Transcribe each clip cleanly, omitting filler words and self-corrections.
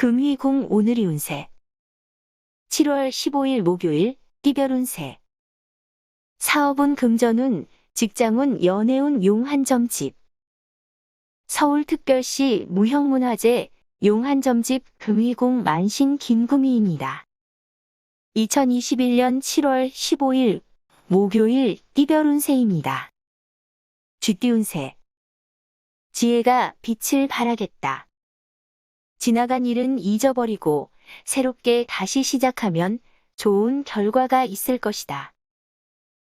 금희궁 오늘이 운세 7월 15일 목요일 띠별운세 사업운 금전운, 직장운, 연애운 용한점집 서울특별시 무형문화재 용한점집 금희궁 만신 김구미입니다. 2021년 7월 15일 목요일 띠별운세입니다. 쥐띠운세 지혜가 빛을 발하겠다. 지나간 일은 잊어버리고 새롭게 다시 시작하면 좋은 결과가 있을 것이다.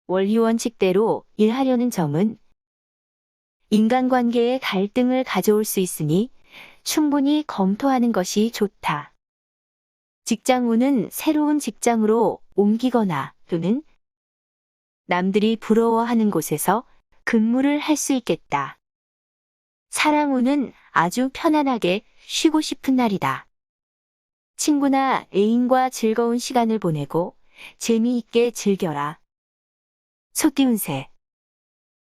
원리원칙대로 일하려는 점은 인간관계에 갈등을 가져올 수 있으니 충분히 검토하는 것이 좋다. 직장운은 새로운 직장으로 옮기거나 또는 남들이 부러워하는 곳에서 근무를 할 수 있겠다. 사랑운은 아주 편안하게 쉬고 싶은 날이다. 친구나 애인과 즐거운 시간을 보내고 재미있게 즐겨라. 소띠운세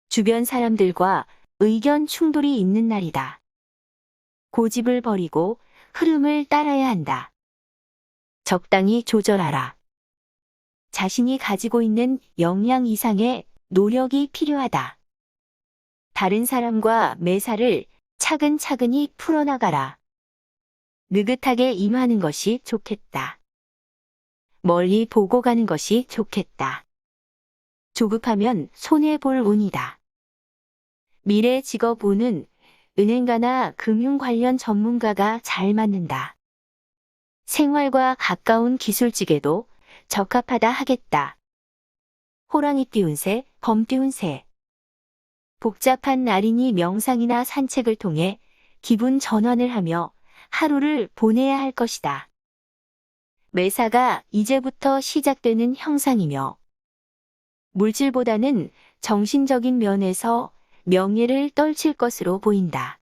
주변 사람들과 의견 충돌이 있는 날이다. 고집을 버리고 흐름을 따라야 한다. 적당히 조절하라. 자신이 가지고 있는 역량 이상의 노력이 필요하다. 다른 사람과 매사를 차근차근히 풀어나가라. 느긋하게 임하는 것이 좋겠다. 멀리 보고 가는 것이 좋겠다. 조급하면 손해볼 운이다. 미래 직업운은 은행가나 금융 관련 전문가가 잘 맞는다. 생활과 가까운 기술직에도 적합하다 하겠다. 호랑이띠 운세, 범띠 운세 복잡한 날이니 명상이나 산책을 통해 기분 전환을 하며 하루를 보내야 할 것이다. 매사가 이제부터 시작되는 형상이며 물질보다는 정신적인 면에서 명예를 떨칠 것으로 보인다.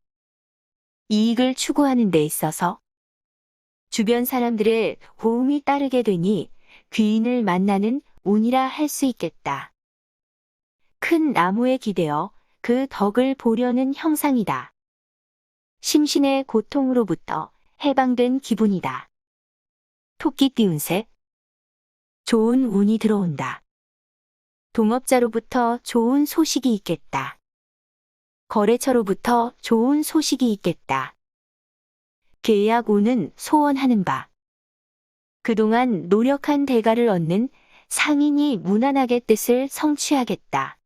이익을 추구하는 데 있어서 주변 사람들의 호응이 따르게 되니 귀인을 만나는 운이라 할 수 있겠다. 큰 나무에 기대어 그 덕을 보려는 형상이다. 심신의 고통으로부터 해방된 기분이다. 토끼띠 운세 좋은 운이 들어온다. 동업자로부터 좋은 소식이 있겠다. 거래처로부터 좋은 소식이 있겠다. 계약 운은 소원하는 바. 그동안 노력한 대가를 얻는 상인이 무난하게 뜻을 성취하겠다.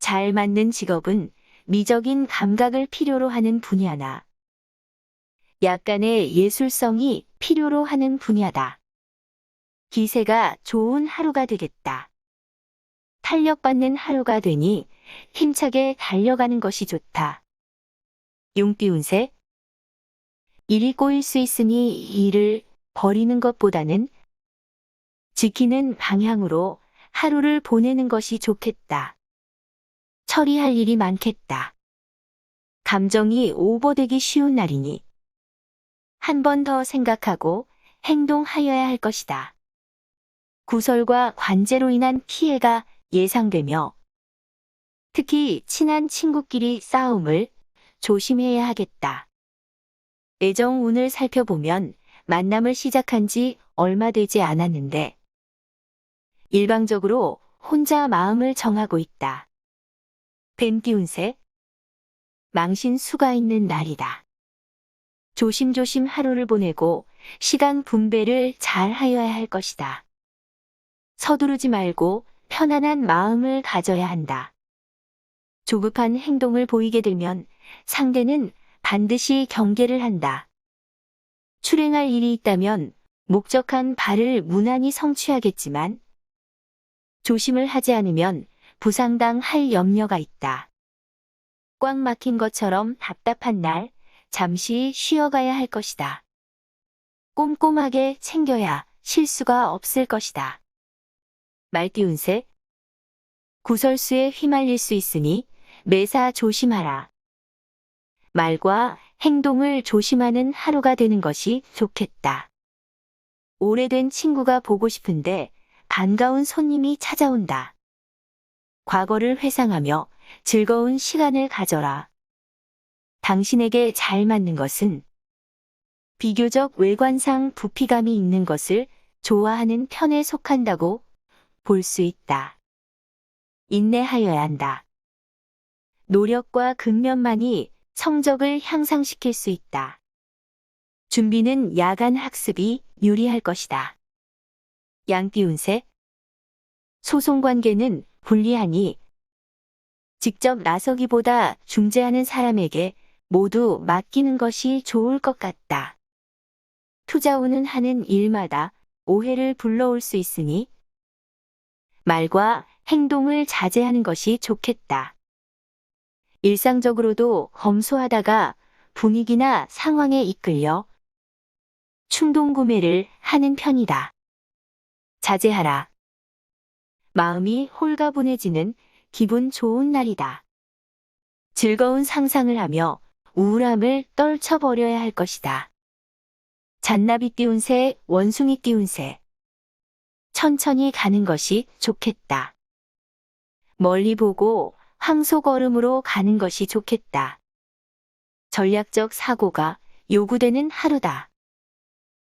잘 맞는 직업은 미적인 감각을 필요로 하는 분야나 약간의 예술성이 필요로 하는 분야다. 기세가 좋은 하루가 되겠다. 탄력받는 하루가 되니 힘차게 달려가는 것이 좋다. 용띠 운세 일이 꼬일 수 있으니 일을 버리는 것보다는 지키는 방향으로 하루를 보내는 것이 좋겠다. 처리할 일이 많겠다. 감정이 오버되기 쉬운 날이니 한 번 더 생각하고 행동하여야 할 것이다. 구설과 관제로 인한 피해가 예상되며 특히 친한 친구끼리 싸움을 조심해야 하겠다. 애정운을 살펴보면 만남을 시작한 지 얼마 되지 않았는데 일방적으로 혼자 마음을 정하고 있다. 뱀띠 운세 망신 수가 있는 날이다. 조심조심 하루를 보내고 시간 분배를 잘 하여야 할 것이다. 서두르지 말고 편안한 마음을 가져야 한다. 조급한 행동을 보이게 되면 상대는 반드시 경계를 한다. 출행할 일이 있다면 목적한 바를 무난히 성취하겠지만 조심을 하지 않으면 부상당할 염려가 있다. 꽉 막힌 것처럼 답답한 날 잠시 쉬어가야 할 것이다. 꼼꼼하게 챙겨야 실수가 없을 것이다. 말띠 운세 구설수에 휘말릴 수 있으니 매사 조심하라. 말과 행동을 조심하는 하루가 되는 것이 좋겠다. 오래된 친구가 보고 싶은데 반가운 손님이 찾아온다. 과거를 회상하며 즐거운 시간을 가져라. 당신에게 잘 맞는 것은 비교적 외관상 부피감이 있는 것을 좋아하는 편에 속한다고 볼 수 있다. 인내하여야 한다. 노력과 근면만이 성적을 향상시킬 수 있다. 준비는 야간 학습이 유리할 것이다. 양띠 운세. 소송관계는 불리하니 직접 나서기보다 중재하는 사람에게 모두 맡기는 것이 좋을 것 같다. 투자운은 하는 일마다 오해를 불러올 수 있으니 말과 행동을 자제하는 것이 좋겠다. 일상적으로도 검소하다가 분위기나 상황에 이끌려 충동 구매를 하는 편이다. 자제하라. 마음이 홀가분해지는 기분 좋은 날이다. 즐거운 상상을 하며 우울함을 떨쳐버려야 할 것이다. 잔나비띠 운세, 원숭이띠 운세. 천천히 가는 것이 좋겠다. 멀리 보고 황소걸음으로 가는 것이 좋겠다. 전략적 사고가 요구되는 하루다.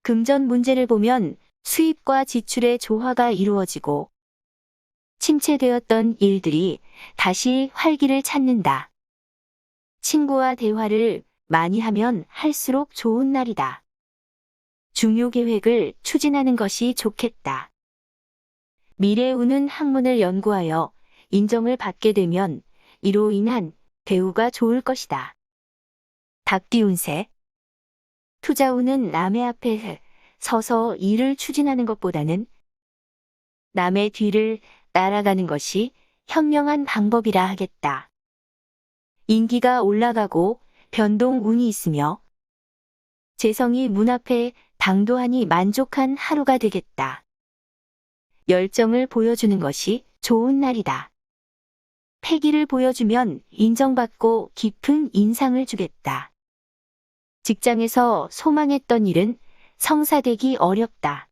금전 문제를 보면 수입과 지출의 조화가 이루어지고 침체되었던 일들이 다시 활기를 찾는다. 친구와 대화를 많이 하면 할수록 좋은 날이다. 중요 계획을 추진하는 것이 좋겠다. 미래 우는 학문을 연구하여 인정을 받게 되면 이로 인한 대우가 좋을 것이다. 닭띠 운세. 투자 운은 남의 앞에 서서 일을 추진하는 것보다는 남의 뒤를 따라가는 것이 현명한 방법이라 하겠다. 인기가 올라가고 변동 운이 있으며 재성이 문 앞에 당도하니 만족한 하루가 되겠다. 열정을 보여주는 것이 좋은 날이다. 패기를 보여주면 인정받고 깊은 인상을 주겠다. 직장에서 소망했던 일은 성사되기 어렵다.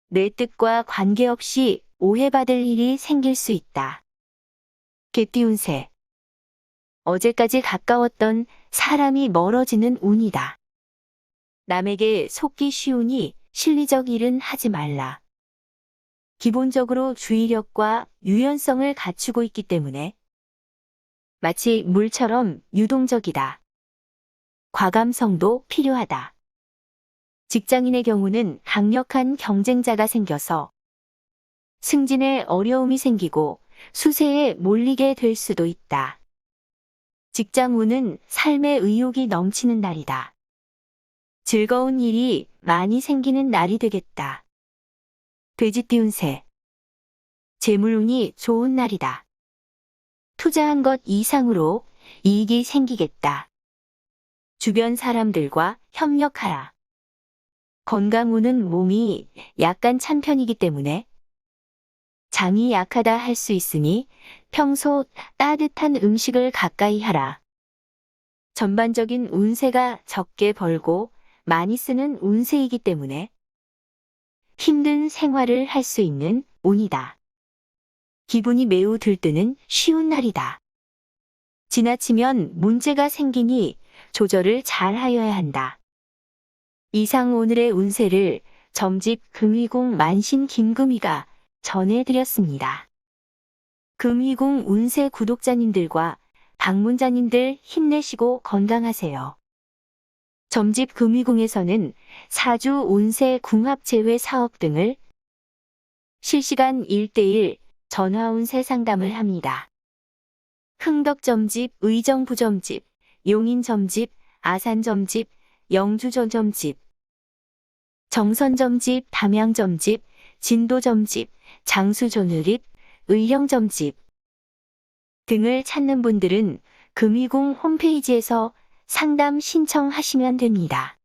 내 뜻과 관계없이 오해받을 일이 생길 수 있다. 개띠 운세. 어제까지 가까웠던 사람이 멀어지는 운이다. 남에게 속기 쉬우니 실리적 일은 하지 말라. 기본적으로 주의력과 유연성을 갖추고 있기 때문에 마치 물처럼 유동적이다. 과감성도 필요하다. 직장인의 경우는 강력한 경쟁자가 생겨서 승진에 어려움이 생기고 수세에 몰리게 될 수도 있다. 직장 운은 삶의 의욕이 넘치는 날이다. 즐거운 일이 많이 생기는 날이 되겠다. 돼지띠 운세. 재물운이 좋은 날이다. 투자한 것 이상으로 이익이 생기겠다. 주변 사람들과 협력하라. 건강운은 몸이 약간 찬 편이기 때문에 장이 약하다 할 수 있으니 평소 따뜻한 음식을 가까이 하라. 전반적인 운세가 적게 벌고 많이 쓰는 운세이기 때문에 힘든 생활을 할 수 있는 운이다. 기분이 매우 들뜨는 쉬운 날이다. 지나치면 문제가 생기니 조절을 잘 하여야 한다. 이상 오늘의 운세를 점집 금위궁 만신 김금희가 전해드렸습니다. 금위궁 운세 구독자님들과 방문자님들 힘내시고 건강하세요. 점집 금위궁에서는 사주 운세 궁합 제외 사업 등을 실시간 1:1 전화 운세 상담을 합니다. 흥덕점집, 의정부점집, 용인점집, 아산점집, 영주점집, 정선점집, 담양점집, 진도점집, 장수조누립, 의령점집 등을 찾는 분들은 금위궁 홈페이지에서 상담 신청하시면 됩니다.